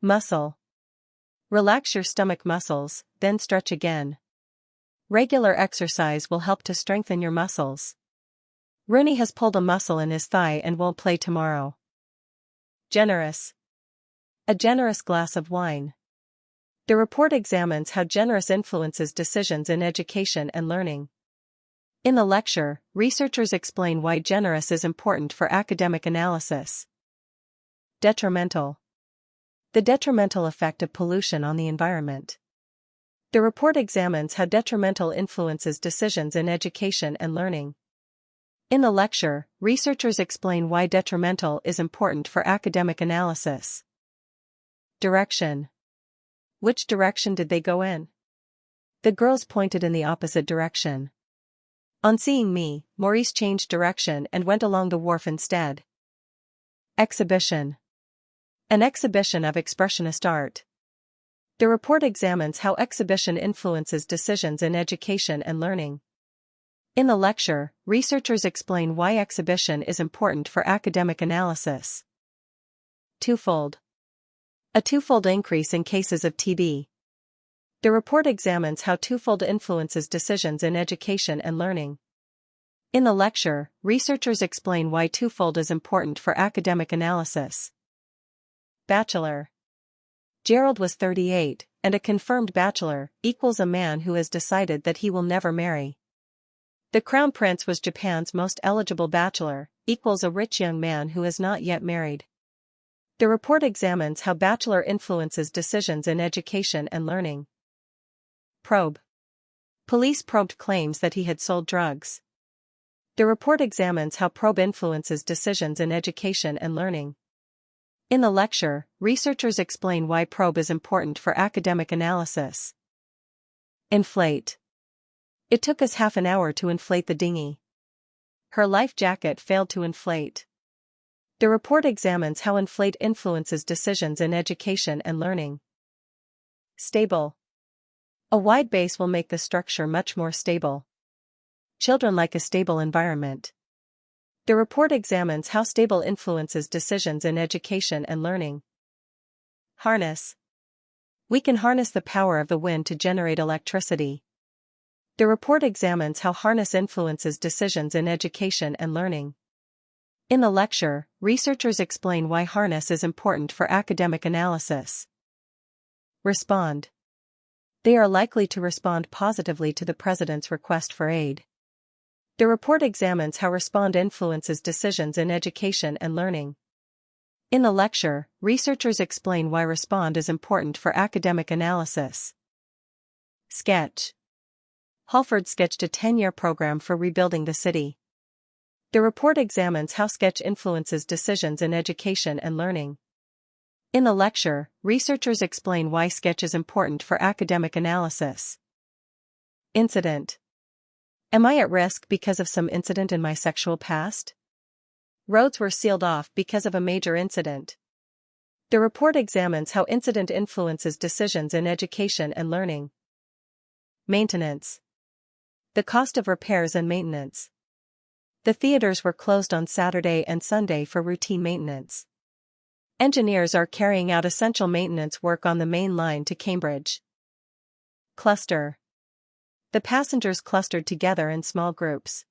Muscle. Relax your stomach muscles, then stretch again. Regular exercise will help to strengthen your muscles. Rooney has pulled a muscle in his thigh and won't play tomorrow. Generous. A generous glass of wine. The report examines how generous influences decisions in education and learning. In the lecture, researchers explain why generous is important for academic analysis. Detrimental. The detrimental effect of pollution on the environment. The report examines how detrimental influences decisions in education and learning. In the lecture, researchers explain why detrimental is important for academic analysis. Direction. Which direction did they go in? The girls pointed in the opposite direction. On seeing me, Maurice changed direction and went along the wharf instead. Exhibition. An exhibition of expressionist art. The report examines how exhibition influences decisions in education and learning. In the lecture, researchers explain why exhibition is important for academic analysis. Twofold. A twofold increase in cases of TB. The report examines how twofold influences decisions in education and learning. In the lecture, researchers explain why twofold is important for academic analysis. Bachelor. Gerald was 38, and a confirmed bachelor equals a man who has decided that he will never marry. The Crown Prince was Japan's most eligible bachelor, equals a rich young man who has not yet married. The report examines how bachelor influences decisions in education and learning. Probe. Police probed claims that he had sold drugs. The report examines how probe influences decisions in education and learning. In the lecture, researchers explain why probe is important for academic analysis. Inflate. It took us half an hour to inflate the dinghy. Her life jacket failed to inflate. The report examines how inflate influences decisions in education and learning. Stable. A wide base will make the structure much more stable. Children like a stable environment. The report examines how stable influences decisions in education and learning. Harness. We can harness the power of the wind to generate electricity. The report examines how harness influences decisions in education and learning. In the lecture, researchers explain why harness is important for academic analysis. Respond. They are likely to respond positively to the President's request for aid. The report examines how respond influences decisions in education and learning. In the lecture, researchers explain why respond is important for academic analysis. Sketch. Halford sketched a 10-year program for rebuilding the city. The report examines how sketch influences decisions in education and learning. In the lecture, researchers explain why sketch is important for academic analysis. Incident. Am I at risk because of some incident in my sexual past? Roads were sealed off because of a major incident. The report examines how incident influences decisions in education and learning. Maintenance. The cost of repairs and maintenance. The theaters were closed on Saturday and Sunday for routine maintenance. Engineers are carrying out essential maintenance work on the main line to Cambridge. Cluster. The passengers clustered together in small groups.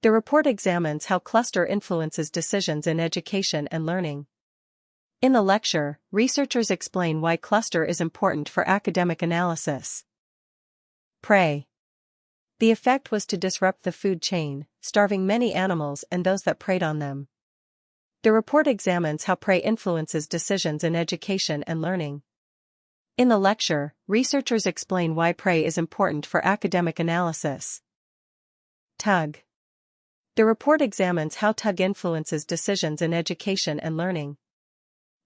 The report examines how cluster influences decisions in education and learning. In the lecture, researchers explain why cluster is important for academic analysis. Prey. The effect was to disrupt the food chain, starving many animals and those that preyed on them. The report examines how prey influences decisions in education and learning. In the lecture, researchers explain why prey is important for academic analysis. Tug. The report examines how tug influences decisions in education and learning.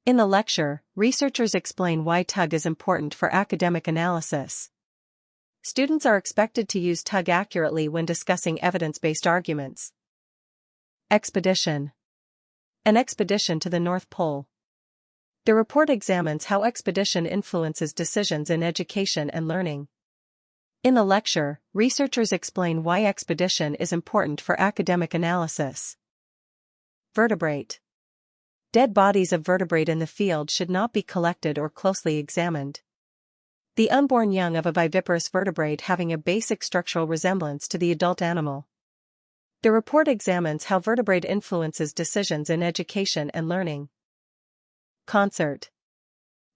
In the lecture, researchers explain why tug is important for academic analysis. Students are expected to use tug accurately when discussing evidence-based arguments. Expedition. An expedition to the North Pole. The report examines how expedition influences decisions in education and learning. In the lecture, researchers explain why expedition is important for academic analysis. Vertebrate. Dead bodies of vertebrate in the field should not be collected or closely examined. The unborn young of a viviparous vertebrate having a basic structural resemblance to the adult animal. The report examines how vertebrate influences decisions in education and learning. Concert.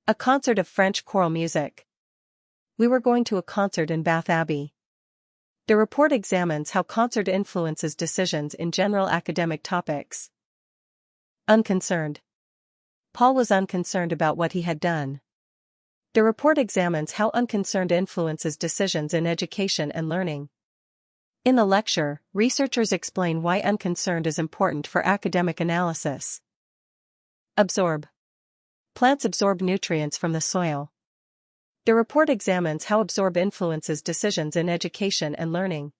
A concert of French choral music. We were going to a concert in Bath Abbey. The report examines how concert influences decisions in general academic topics. Unconcerned. Paul was unconcerned about what he had done. The report examines how unconcerned influences decisions in education and learning. In the lecture, researchers explain why unconcerned is important for academic analysis. Absorb. Plants absorb nutrients from the soil. The report examines how absorb influences decisions in education and learning.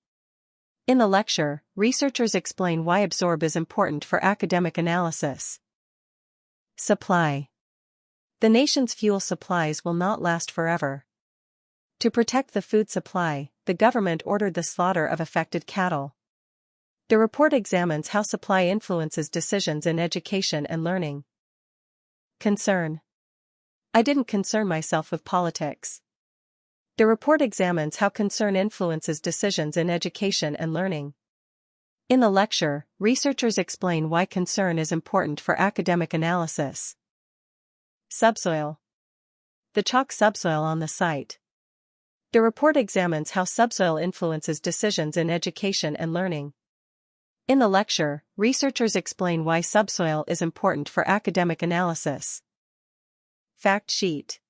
In the lecture, researchers explain why absorb is important for academic analysis. Supply. The nation's fuel supplies will not last forever. To protect the food supply, the government ordered the slaughter of affected cattle. The report examines how supply influences decisions in education and learning. Concern. I didn't concern myself with politics. The report examines how concern influences decisions in education and learning. In the lecture, researchers explain why concern is important for academic analysis. Subsoil. The chalk subsoil on the site. The report examines how subsoil influences decisions in education and learning. In the lecture, researchers explain why subsoil is important for academic analysis. Fact sheet.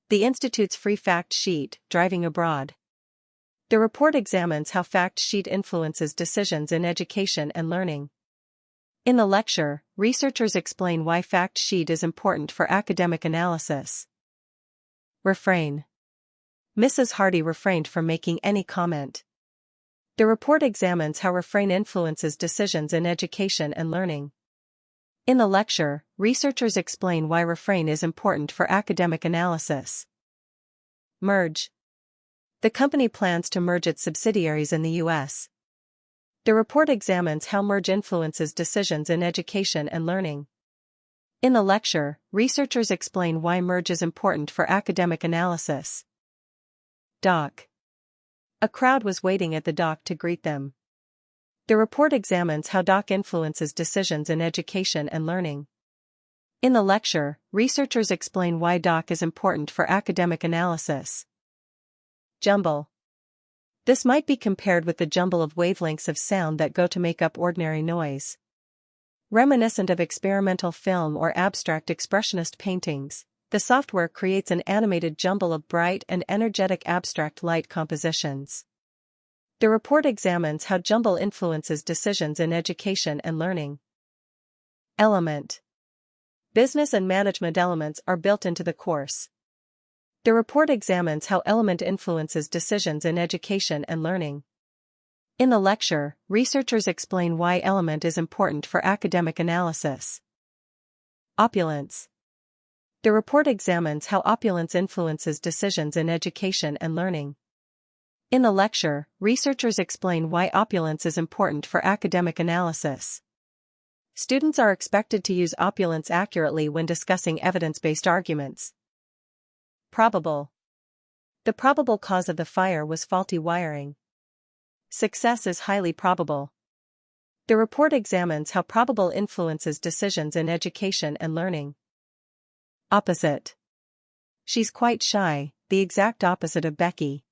The Institute's free fact sheet, Driving Abroad. The report examines how fact sheet influences decisions in education and learning. In the lecture, researchers explain why fact sheet is important for academic analysis. Refrain. Mrs. Hardy refrained from making any comment. The report examines how refrain influences decisions in education and learning. In the lecture, researchers explain why refrain is important for academic analysis. Merge. The company plans to merge its subsidiaries in the U.S. The report examines how merge influences decisions in education and learning. In the lecture, researchers explain why merge is important for academic analysis. Dock. A crowd was waiting at the dock to greet them. The report examines how dock influences decisions in education and learning. In the lecture, researchers explain why dock is important for academic analysis. Jumble. This might be compared with the jumble of wavelengths of sound that go to make up ordinary noise. Reminiscent of experimental film or abstract expressionist paintings, the software creates an animated jumble of bright and energetic abstract light compositions. The report examines how jumble influences decisions in education and learning. Element. Business and management elements are built into the course. The report examines how element influences decisions in education and learning. In the lecture, researchers explain why element is important for academic analysis. Opulence. The report examines how opulence influences decisions in education and learning. In the lecture, researchers explain why opulence is important for academic analysis. Students are expected to use opulence accurately when discussing evidence-based arguments. Probable. The probable cause of the fire was faulty wiring. Success is highly probable. The report examines how probable influences decisions in education and learning. Opposite. She's quite shy, the exact opposite of Becky.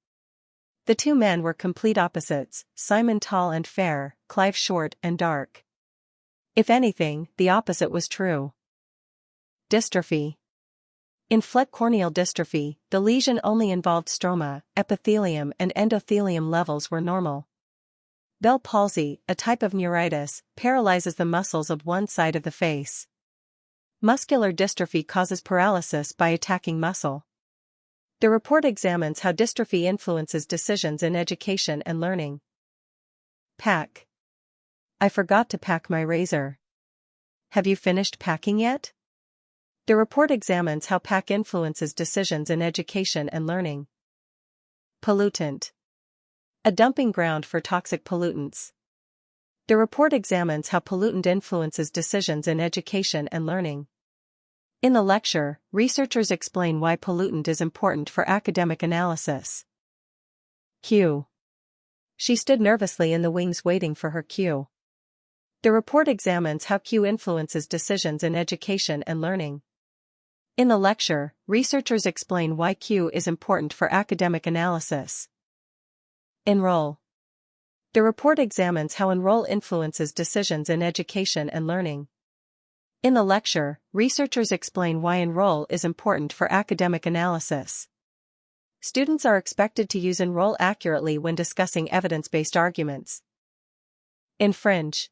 The two men were complete opposites, Simon tall and fair, Clive short and dark. If anything, the opposite was true. Dystrophy. In flat corneal dystrophy, the lesion only involved stroma, epithelium and endothelium levels were normal. Bell palsy, a type of neuritis, paralyzes the muscles of one side of the face. Muscular dystrophy causes paralysis by attacking muscle. The report examines how dystrophy influences decisions in education and learning. Pack. I forgot to pack my razor. Have you finished packing yet? The report examines how pack influences decisions in education and learning. Pollutant. A dumping ground for toxic pollutants. The report examines how pollutant influences decisions in education and learning. In the lecture, researchers explain why pollutant is important for academic analysis. Cue. She stood nervously in the wings waiting for her cue. The report examines how cue influences decisions in education and learning. In the lecture, researchers explain why cue is important for academic analysis. Enroll. The report examines how enroll influences decisions in education and learning. In the lecture, researchers explain why enroll is important for academic analysis. Students are expected to use enroll accurately when discussing evidence-based arguments. Infringe.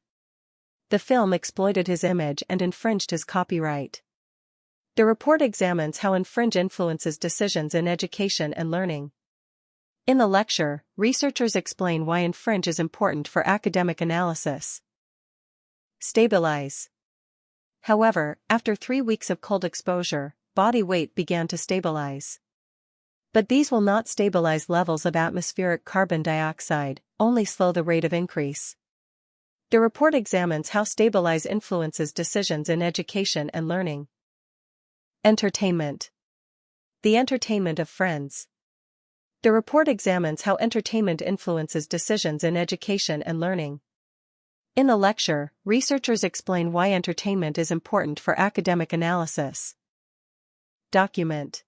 The film exploited his image and infringed his copyright. The report examines how infringe influences decisions in education and learning. In the lecture, researchers explain why infringe is important for academic analysis. Stabilize. However, after 3 weeks of cold exposure, body weight began to stabilize. But these will not stabilize levels of atmospheric carbon dioxide, only slow the rate of increase. The report examines how stabilize influences decisions in education and learning. Entertainment. The entertainment of friends. The report examines how entertainment influences decisions in education and learning. In the lecture, researchers explain why entertainment is important for academic analysis. Document.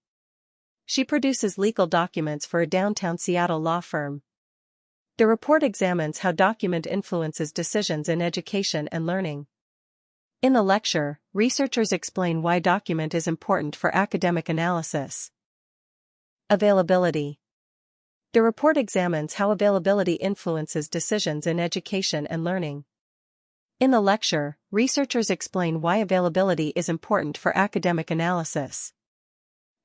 She produces legal documents for a downtown Seattle law firm. The report examines how document influences decisions in education and learning. In the lecture, researchers explain why document is important for academic analysis. Availability. The report examines how availability influences decisions in education and learning. In the lecture, researchers explain why availability is important for academic analysis.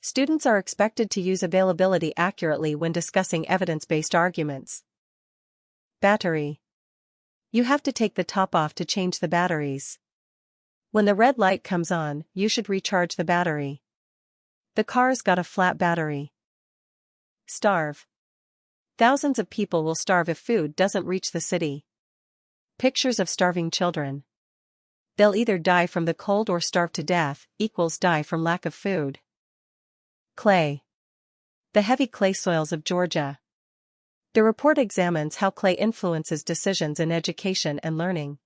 Students are expected to use availability accurately when discussing evidence-based arguments. Battery. You have to take the top off to change the batteries. When the red light comes on, you should recharge the battery. The car's got a flat battery. Starve. Thousands of people will starve if food doesn't reach the city. Pictures of starving children. They'll either die from the cold or starve to death, equals die from lack of food. Clay. The heavy clay soils of Georgia. The report examines how clay influences decisions in education and learning.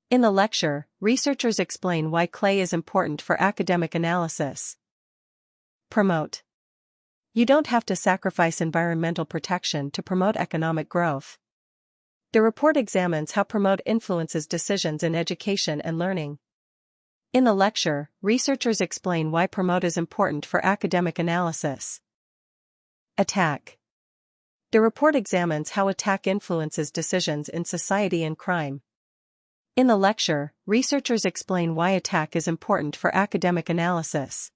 In the lecture, researchers explain why clay is important for academic analysis. Promote. You don't have to sacrifice environmental protection to promote economic growth. The report examines how promote influences decisions in education and learning. In the lecture, researchers explain why promote is important for academic analysis. Attack. The report examines how attack influences decisions in society and crime. In the lecture, researchers explain why attack is important for academic analysis.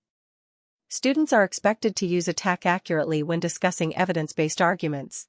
Students are expected to use attack accurately when discussing evidence-based arguments.